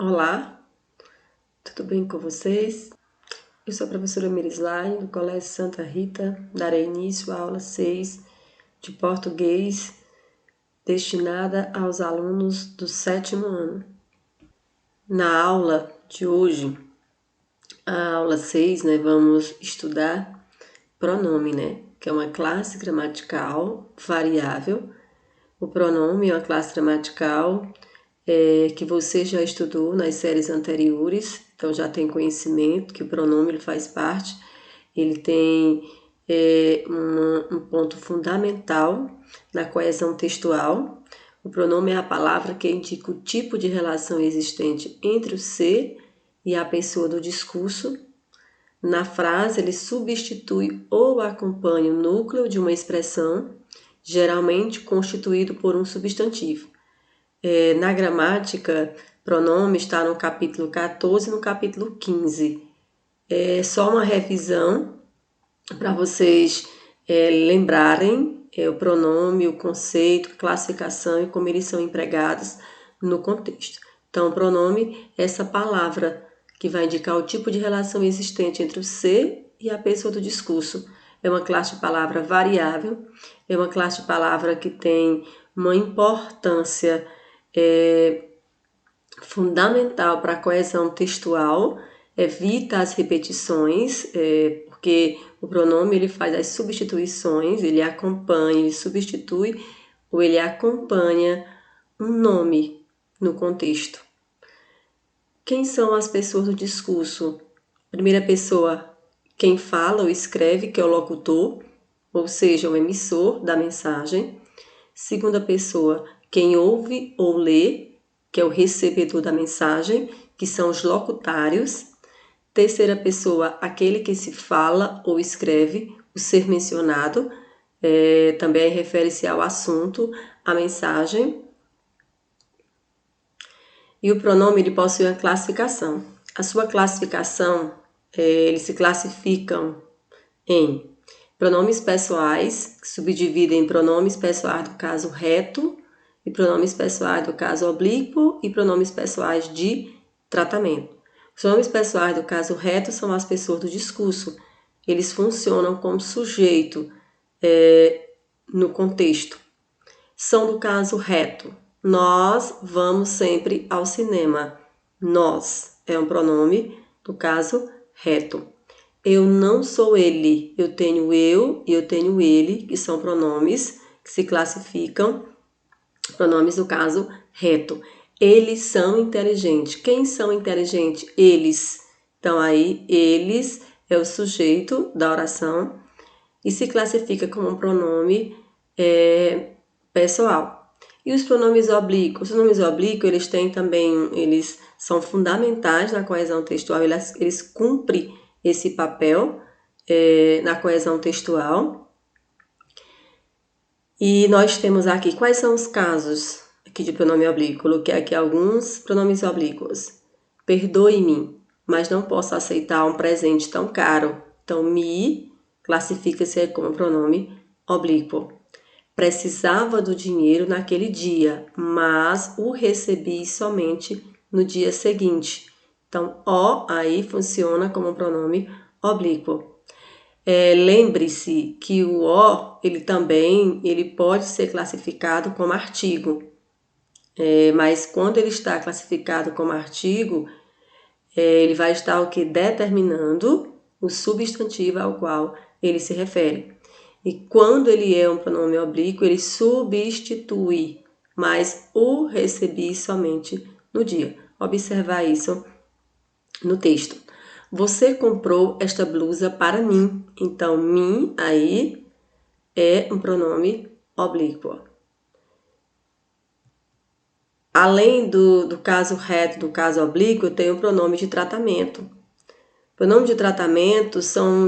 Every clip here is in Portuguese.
Olá, tudo bem com vocês? Eu sou a professora Mirislane, do Colégio Santa Rita. Darei início à aula 6 de português, destinada aos alunos do 7º ano. Na aula de hoje, a aula 6, vamos estudar pronome, que é uma classe gramatical variável. O pronome é uma classe gramatical que você já estudou nas séries anteriores, então já tem conhecimento que o pronome ele faz parte, ele tem um ponto fundamental na coesão textual. O pronome é a palavra que indica o tipo de relação existente entre o ser e a pessoa do discurso. Na frase, ele substitui ou acompanha o núcleo de uma expressão, geralmente constituído por um substantivo. Na gramática, pronome está no capítulo 14 e no capítulo 15. É só uma revisão para vocês lembrarem o pronome, o conceito, classificação e como eles são empregados no contexto. Então, o pronome é essa palavra que vai indicar o tipo de relação existente entre o ser e a pessoa do discurso. É uma classe de palavra variável, é uma classe de palavra que tem uma importância fundamental para a coesão textual, evita as repetições, porque o pronome ele faz as substituições, ele acompanha, ele substitui ou ele acompanha um nome no contexto. Quem são as pessoas do discurso? Primeira pessoa, quem fala ou escreve, que é o locutor, ou seja, o emissor da mensagem. Segunda pessoa, quem ouve ou lê, que é o recebedor da mensagem, que são os locutários. Terceira pessoa, aquele que se fala ou escreve, o ser mencionado, também refere-se ao assunto, à mensagem. E o pronome ele possui uma classificação. A sua classificação, eles se classificam em pronomes pessoais, que subdividem em pronomes pessoais do caso reto, e pronomes pessoais do caso oblíquo e pronomes pessoais de tratamento. Os pronomes pessoais do caso reto são as pessoas do discurso. Eles funcionam como sujeito no contexto. São do caso reto. Nós vamos sempre ao cinema. Nós é um pronome do caso reto. Eu não sou ele. Eu tenho eu e eu tenho ele, que são pronomes que se classificam, pronomes do caso reto. Eles são inteligentes. Quem são inteligentes? Eles. Então, aí, eles é o sujeito da oração e se classifica como um pronome pessoal. E os pronomes oblíquos? Os pronomes oblíquos, eles têm também, eles são fundamentais na coesão textual, eles cumprem esse papel na coesão textual. E nós temos aqui, quais são os casos aqui de pronome oblíquo? Coloquei aqui alguns pronomes oblíquos. Perdoe-me, mas não posso aceitar um presente tão caro. Então, me classifica-se como pronome oblíquo. Precisava do dinheiro naquele dia, mas o recebi somente no dia seguinte. Então, o aí funciona como pronome oblíquo. Lembre-se que o o, ele pode ser classificado como artigo. Mas quando ele está classificado como artigo, ele vai estar o que? Determinando o substantivo ao qual ele se refere. E quando ele é um pronome oblíquo, ele substitui, mas o recebi somente no dia. Observar isso no texto. Você comprou esta blusa para mim. Então, mim aí é um pronome oblíquo. Além do caso reto, do caso oblíquo, tem o pronome de tratamento. Pronomes de tratamento são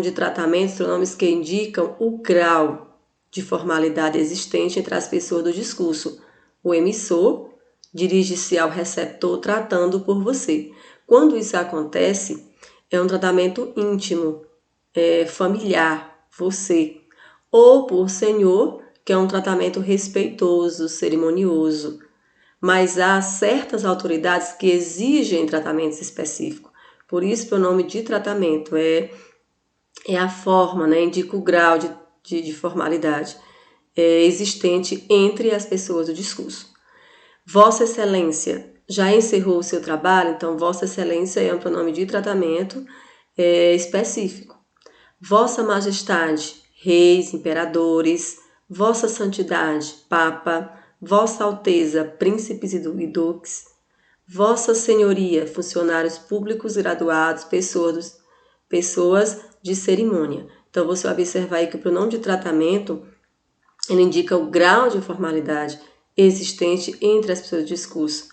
pronomes que indicam o grau de formalidade existente entre as pessoas do discurso. O emissor dirige-se ao receptor tratando por você. Quando isso acontece, é um tratamento íntimo, familiar, você. Ou por senhor, que é um tratamento respeitoso, cerimonioso. mas há certas autoridades que exigem tratamentos específicos. Por isso, pronome de tratamento é a forma, né, indica o grau de formalidade existente entre as pessoas do discurso. Vossa Excelência já encerrou o seu trabalho, então Vossa Excelência é um pronome de tratamento específico. Vossa Majestade, reis, imperadores, Vossa Santidade, Papa, Vossa Alteza, príncipes e duques, Vossa Senhoria, funcionários públicos graduados, pessoas de cerimônia. Então, você vai observar aí que o pronome de tratamento ele indica o grau de formalidade existente entre as pessoas do discurso.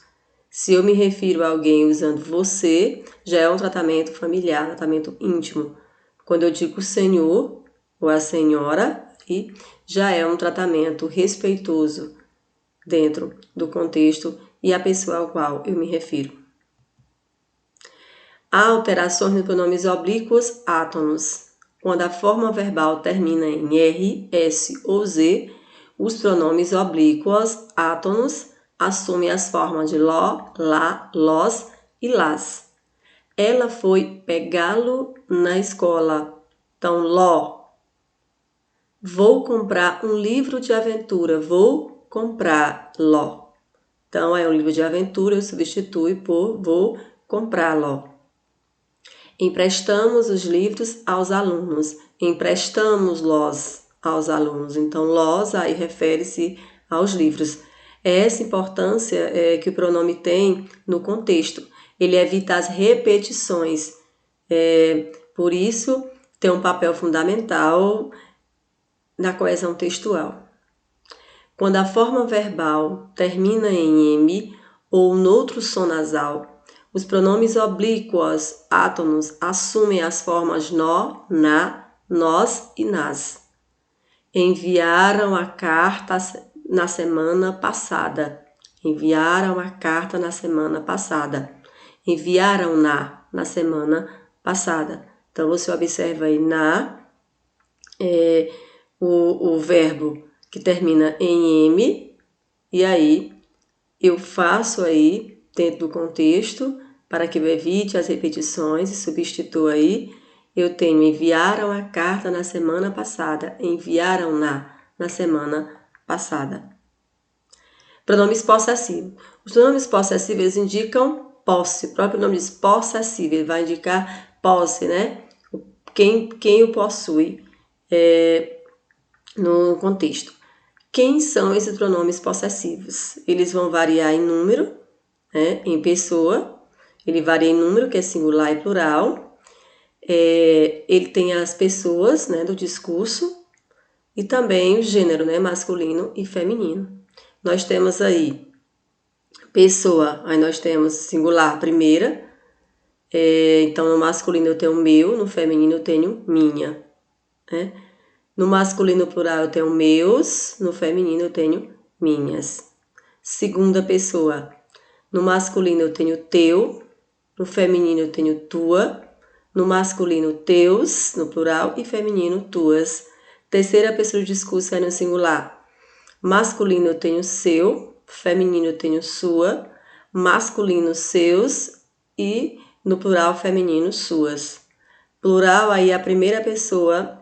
Se eu me refiro a alguém usando você, já é um tratamento familiar, um tratamento íntimo. Quando eu digo senhor ou a senhora, já é um tratamento respeitoso dentro do contexto e a pessoa ao qual eu me refiro. Há alterações nos pronomes oblíquos átonos. Quando a forma verbal termina em R, S ou Z, os pronomes oblíquos átonos assumem as formas de ló, lá, lós e las. Ela foi pegá-lo na escola. Então, ló. Vou comprar um livro de aventura. Vou comprar ló. Então, é um livro de aventura, eu substituo por vou comprá-lo. Emprestamos os livros aos alunos. Emprestamos-los aos alunos. Então, los aí refere-se aos livros. Essa importância que o pronome tem no contexto. Ele evita as repetições. Por isso, tem um papel fundamental na coesão textual. Quando a forma verbal termina em M ou noutro som nasal, os pronomes oblíquos átonos assumem as formas nó, na, nós e nas. Enviaram a carta na semana passada. Enviaram a carta na semana passada. Enviaram-na semana passada. Então, você observa aí o verbo que termina em M, e aí eu faço aí, dentro do contexto, para que eu evite as repetições e substitua aí, eu tenho enviaram a carta na semana passada, enviaram-na semana passada. Pronomes possessivos. Os pronomes possessivos indicam posse. O próprio nome diz possessivo, ele vai indicar posse, né? Quem o possui no contexto. Quem são esses pronomes possessivos? Eles vão variar em número, né, em pessoa. Ele varia em número, que é singular e plural. Ele tem as pessoas, né, do discurso e também o gênero, né, masculino e feminino. Nós temos aí pessoa, aí nós temos singular primeira. Então, no masculino eu tenho meu, no feminino eu tenho minha, né? No masculino plural eu tenho meus, no feminino eu tenho minhas. Segunda pessoa, no masculino eu tenho teu, no feminino eu tenho tua, no masculino teus, no plural, e feminino tuas. Terceira pessoa do discurso é no singular. Masculino eu tenho seu, feminino eu tenho sua, masculino seus e no plural feminino suas. Plural aí a primeira pessoa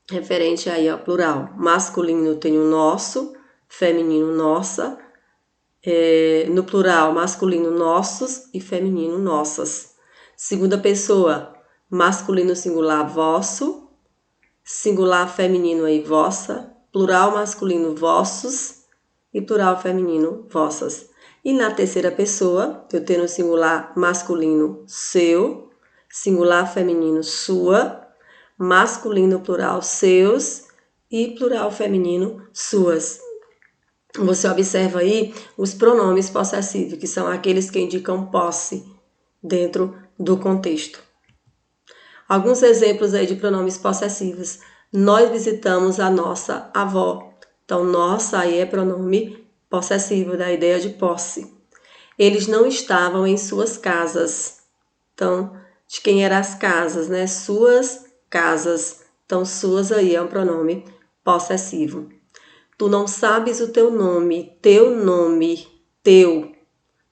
referente aí ao plural. Masculino eu tenho nosso, feminino nossa. No plural, masculino nossos e feminino nossas. Segunda pessoa, masculino singular vosso, singular feminino aí vossa, plural masculino vossos e plural feminino vossas. E na terceira pessoa, eu tenho no singular masculino seu, singular feminino sua, masculino plural seus e plural feminino suas. Você observa aí os pronomes possessivos, que são aqueles que indicam posse dentro do contexto. Alguns exemplos aí de pronomes possessivos. Nós visitamos a nossa avó. Então, nossa aí é pronome possessivo, da ideia de posse. Eles não estavam em suas casas. Então, de quem eram as casas, né? Suas casas. Então, suas aí é um pronome possessivo. Tu não sabes o teu nome teu.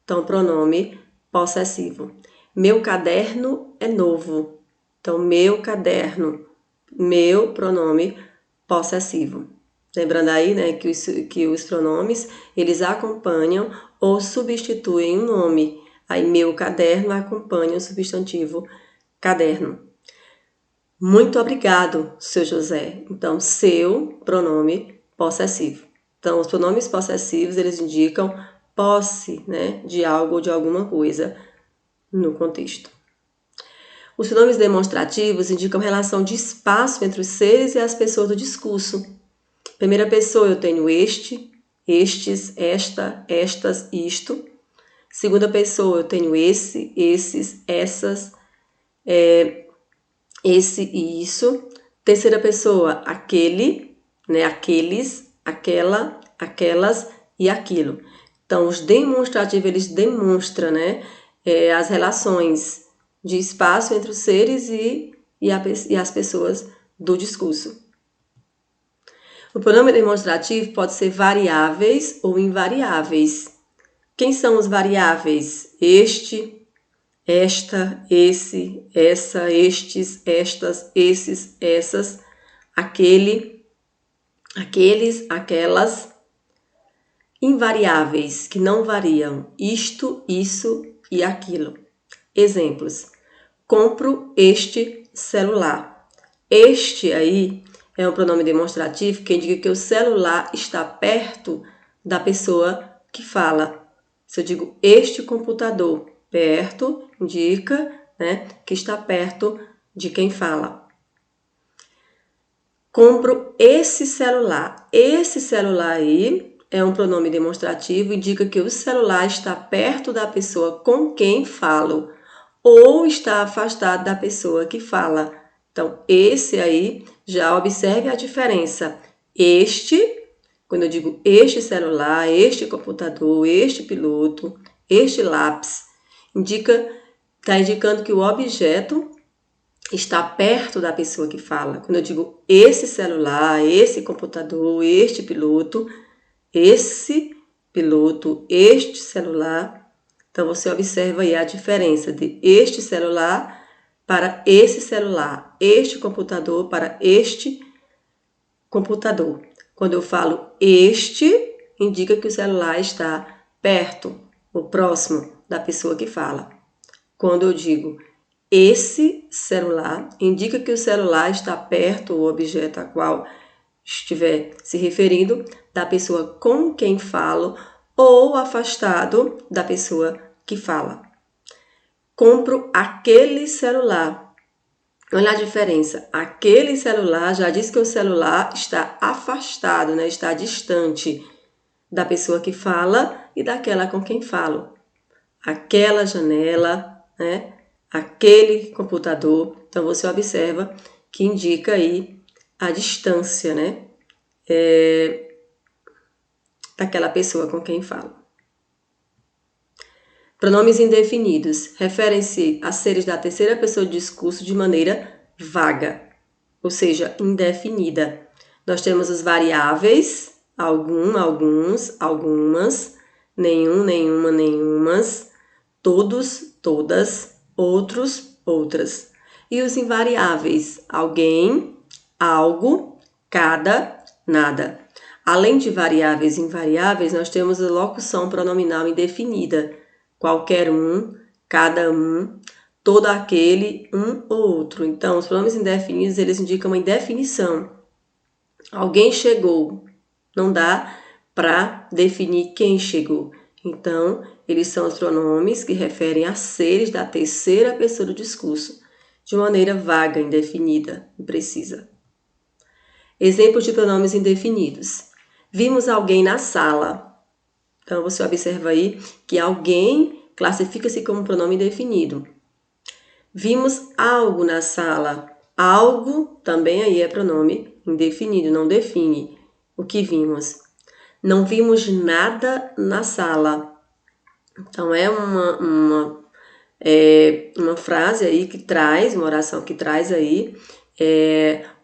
Então, pronome possessivo. Meu caderno é novo. Então, meu caderno. Meu, pronome possessivo. Lembrando aí, né, que os pronomes, eles acompanham ou substituem um nome. Aí, meu caderno acompanha o substantivo caderno. Muito obrigado, seu José. Então, seu, pronome possessivo. Então, os pronomes possessivos, eles indicam posse, né, de algo ou de alguma coisa no contexto. Os pronomes demonstrativos indicam relação de espaço entre os seres e as pessoas do discurso. Primeira pessoa, eu tenho este, estes, esta, estas, isto. Segunda pessoa, eu tenho esse, esses, essas, esse e isso. Terceira pessoa, aquele, né, aqueles, aquela, aquelas e aquilo. Então, os demonstrativos, eles demonstram, né, as relações de espaço entre os seres e as pessoas do discurso. O pronome demonstrativo pode ser variáveis ou invariáveis. Quem são os variáveis? Este, esta, esse, essa, estes, estas, esses, essas, aquele, aqueles, aquelas. Invariáveis, que não variam, isto, isso e aquilo. Exemplos: compro este celular. Este aí é um pronome demonstrativo que indica que o celular está perto da pessoa que fala. Se eu digo este computador, perto indica, né, que está perto de quem fala. Compro esse celular. Esse celular aí é um pronome demonstrativo, indica que o celular está perto da pessoa com quem falo ou está afastado da pessoa que fala. Então, esse aí, já observe a diferença. Este, quando eu digo este celular, este computador, este piloto, este lápis, está indicando que o objeto está perto da pessoa que fala. Quando eu digo esse celular, esse computador, este piloto, este celular, então você observa aí a diferença de este celular para esse celular, este computador para este computador. Quando eu falo este, indica que o celular está perto ou próximo da pessoa que fala. Quando eu digo esse celular, indica que o celular está perto, o objeto a qual estiver se referindo, da pessoa com quem falo ou afastado da pessoa que fala. Compro aquele celular. Olha a diferença. Aquele celular já diz que o celular está afastado, né? Está distante da pessoa que fala e daquela com quem falo. Aquela janela, né? Aquele computador. Então, você observa que indica aí a distância, né? Daquela pessoa com quem fala. Pronomes indefinidos referem-se a seres da terceira pessoa do discurso de maneira vaga, ou seja, indefinida. Nós temos os variáveis, algum, alguns, algumas, nenhum, nenhuma, nenhumas, todos, todas, outros, outras. E os invariáveis, alguém, algo, cada, nada. Além de variáveis e invariáveis, nós temos a locução pronominal indefinida. Qualquer um, cada um, todo aquele, um ou outro. Então, os pronomes indefinidos, eles indicam uma indefinição. Alguém chegou. Não dá para definir quem chegou. Então, eles são os pronomes que referem a seres da terceira pessoa do discurso, de maneira vaga, indefinida, imprecisa. Exemplos de pronomes indefinidos. Vimos alguém na sala. Então, você observa aí que alguém classifica-se como pronome indefinido. Vimos algo na sala. Algo também aí é pronome indefinido, não define o que vimos. Não vimos nada na sala. Então, é uma frase aí que traz, uma oração que traz aí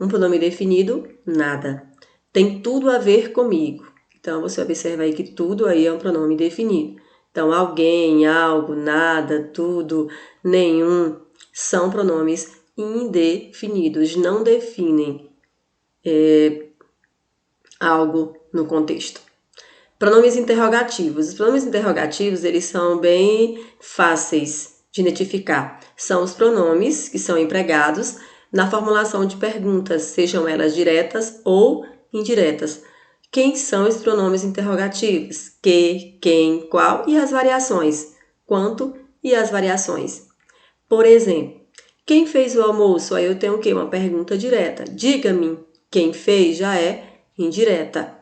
um pronome definido, nada. Tem tudo a ver comigo. Então, você observa aí que tudo aí é um pronome indefinido. Então, alguém, algo, nada, tudo, nenhum, são pronomes indefinidos, não definem algo no contexto. Pronomes interrogativos. Os pronomes interrogativos, eles são bem fáceis de identificar. São os pronomes que são empregados na formulação de perguntas, sejam elas diretas ou indiretas. Quem são os pronomes interrogativos? Que, quem, qual e as variações. Quanto e as variações. Por exemplo, quem fez o almoço? Aí eu tenho o quê? Uma pergunta direta. Diga-me, quem fez já é indireta.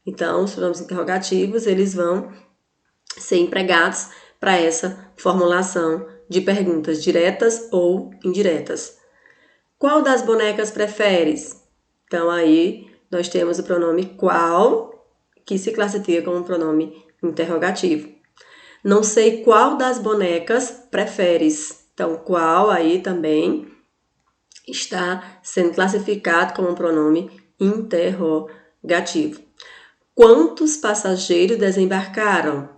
Então, os pronomes interrogativos, eles vão ser empregados para essa formulação de perguntas diretas ou indiretas. Qual das bonecas preferes? Então, aí, nós temos o pronome qual, que se classifica como um pronome interrogativo. Não sei qual das bonecas preferes. Então, qual aí também está sendo classificado como um pronome interrogativo. Quantos passageiros desembarcaram?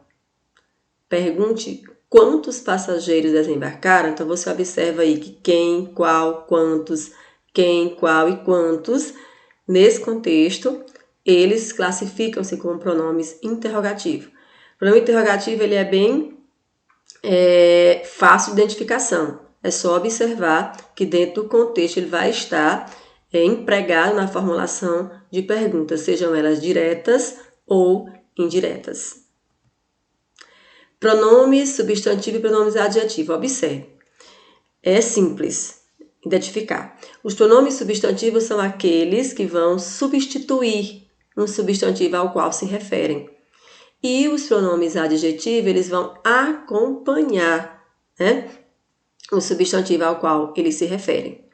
Pergunte quantos passageiros desembarcaram. Então, você observa aí que quem, qual, quantos, quem, qual e quantos, nesse contexto, eles classificam-se como pronomes interrogativos. O pronome interrogativo ele é bem fácil de identificação. É só observar que dentro do contexto ele vai estar empregado na formulação de perguntas, sejam elas diretas ou indiretas. Pronomes substantivo e pronomes adjetivo. Observe. É simples identificar. Os pronomes substantivos são aqueles que vão substituir um substantivo ao qual se referem. E os pronomes adjetivos, eles vão acompanhar, né, o substantivo ao qual eles se referem.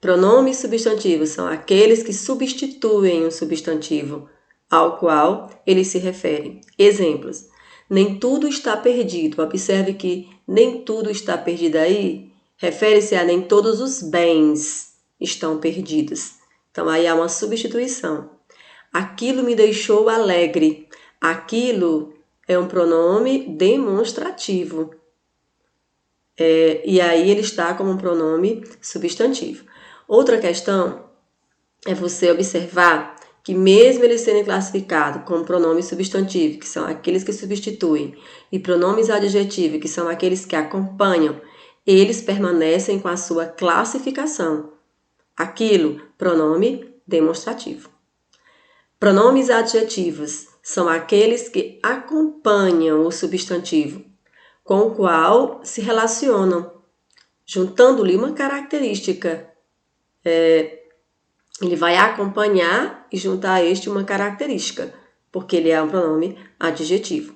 Pronomes substantivos são aqueles que substituem um substantivo ao qual eles se referem. Exemplos. Nem tudo está perdido. Observe que nem tudo está perdido aí refere-se a nem todos os bens estão perdidos. Então, aí há uma substituição. Aquilo me deixou alegre. Aquilo é um pronome demonstrativo. E aí ele está como um pronome substantivo. Outra questão é você observar que mesmo ele sendo classificado como pronome substantivo, que são aqueles que substituem, e pronomes adjetivos, que são aqueles que acompanham, eles permanecem com a sua classificação. Aquilo, pronome demonstrativo. Pronomes adjetivos são aqueles que acompanham o substantivo, com o qual se relacionam, juntando-lhe uma característica. Ele vai acompanhar e juntar a este uma característica, porque ele é um pronome adjetivo.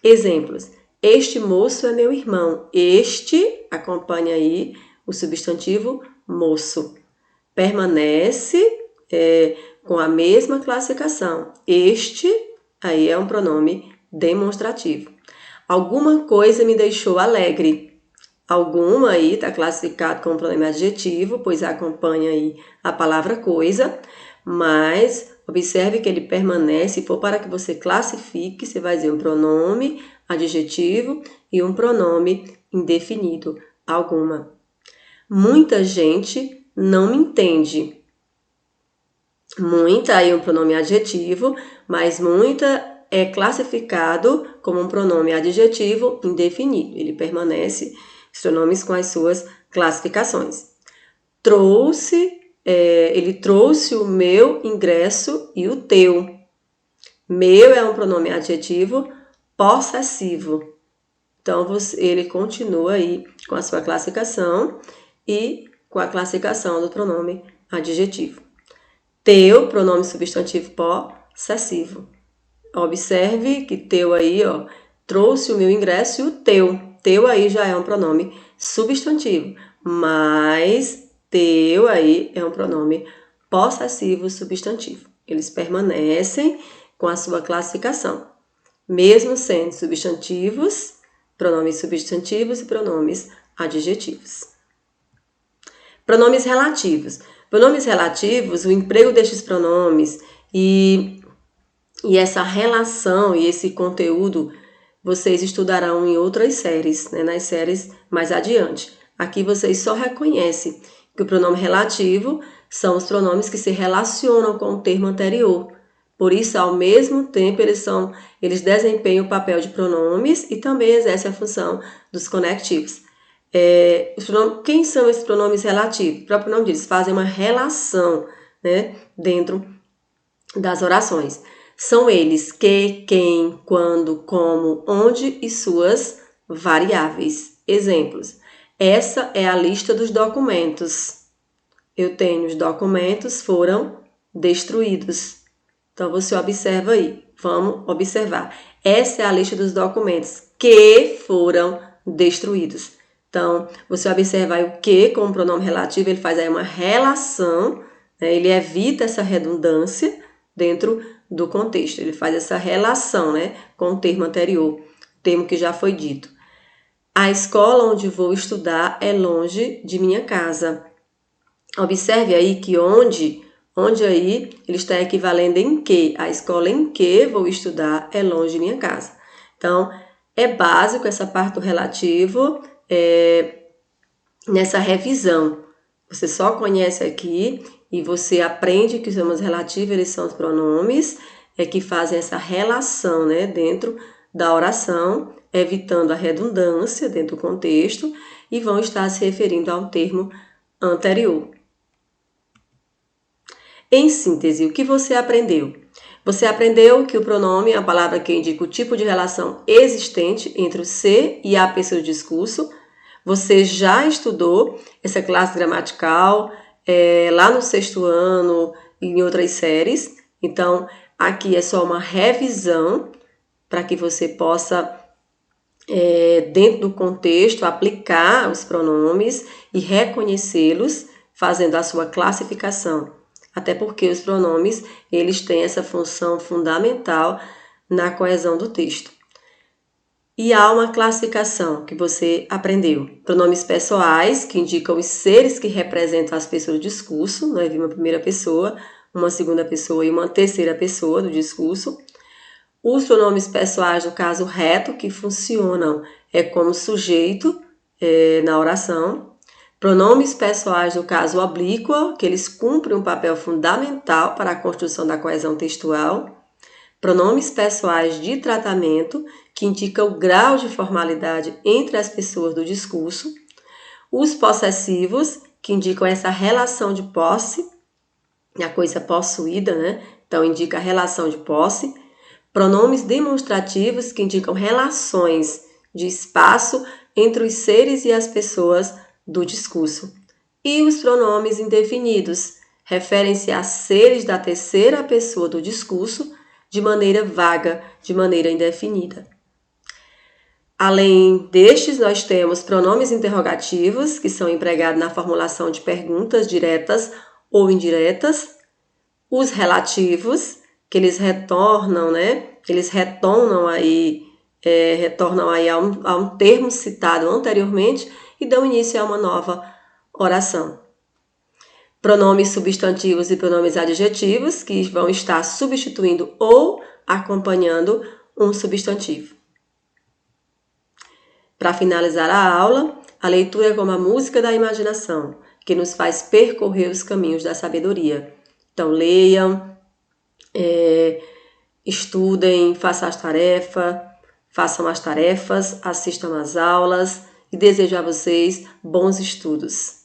Exemplos. Este moço é meu irmão. Este acompanha aí o substantivo moço. Permanece com a mesma classificação. Este aí é um pronome demonstrativo. Alguma coisa me deixou alegre. Alguma aí está classificado como pronome adjetivo, pois acompanha aí a palavra coisa, mas observe que ele permanece, se for para que você classifique, você vai dizer um pronome adjetivo e um pronome indefinido, alguma. Muita gente não me entende. Muita aí é um pronome adjetivo, mas muita é classificado como um pronome adjetivo indefinido. Ele permanece os pronomes com as suas classificações. Ele trouxe o meu ingresso e o teu. Meu é um pronome adjetivo possessivo. Então, ele continua aí com a sua classificação e com a classificação do pronome adjetivo. Teu, pronome substantivo possessivo. Observe que teu aí, trouxe o meu ingresso e o teu. Teu aí já é um pronome substantivo, mas teu aí é um pronome possessivo substantivo. Eles permanecem com a sua classificação, mesmo sendo substantivos, pronomes substantivos e pronomes adjetivos. Pronomes relativos. Pronomes relativos, o emprego destes pronomes e E essa relação e esse conteúdo vocês estudarão em outras séries, né, nas séries mais adiante. Aqui vocês só reconhecem que o pronome relativo são os pronomes que se relacionam com o termo anterior. Por isso, ao mesmo tempo, eles desempenham o papel de pronomes e também exercem a função dos conectivos. Quem são esses pronomes relativos? O próprio nome diz, fazem uma relação, né, dentro das orações. São eles que, quem, quando, como, onde e suas variáveis. Exemplos. Essa é a lista dos documentos. Eu tenho os documentos foram destruídos. Então, você observa aí. Vamos observar. Essa é a lista dos documentos que foram destruídos. Então, você observa aí o que com o pronome relativo, ele faz aí uma relação, né? Ele evita essa redundância dentro do contexto. Ele faz essa relação, né, com o termo anterior, o termo que já foi dito. A escola onde vou estudar é longe de minha casa. Observe aí que onde aí ele está equivalendo em que. A escola em que vou estudar é longe de minha casa. Então, é básico essa parte do relativo nessa revisão. Você só conhece aqui e você aprende que os pronomes relativos, eles são os pronomes que fazem essa relação, né, dentro da oração, evitando a redundância dentro do contexto e vão estar se referindo ao termo anterior. Em síntese, o que você aprendeu? Você aprendeu que o pronome é a palavra que indica o tipo de relação existente entre o ser e a pessoa do discurso. Você já estudou essa classe gramatical lá no 6º ano e em outras séries. Então, aqui é só uma revisão para que você possa, dentro do contexto, aplicar os pronomes e reconhecê-los, fazendo a sua classificação. Até porque os pronomes, eles têm essa função fundamental na coesão do texto. E há uma classificação que você aprendeu. Pronomes pessoais, que indicam os seres que representam as pessoas do discurso, nós vimos uma primeira pessoa, uma segunda pessoa e uma terceira pessoa do discurso. Os pronomes pessoais, no caso reto, que funcionam como sujeito na oração. Pronomes pessoais, no caso oblíqua, que eles cumprem um papel fundamental para a construção da coesão textual. Pronomes pessoais de tratamento, que indicam o grau de formalidade entre as pessoas do discurso. Os possessivos, que indicam essa relação de posse, a coisa possuída, né? Então, indica a relação de posse. Pronomes demonstrativos, que indicam relações de espaço entre os seres e as pessoas do discurso. E os pronomes indefinidos referem-se a seres da terceira pessoa do discurso de maneira vaga, de maneira indefinida. Além destes, nós temos pronomes interrogativos, que são empregados na formulação de perguntas diretas ou indiretas. Os relativos, que eles retornam, né? Eles retornam aí a um termo citado anteriormente e dão início a uma nova oração. Pronomes substantivos e pronomes adjetivos, que vão estar substituindo ou acompanhando um substantivo. Para finalizar a aula, a leitura é como a música da imaginação, que nos faz percorrer os caminhos da sabedoria. Então, leiam, estudem, façam as tarefas, assistam às aulas e desejo a vocês bons estudos.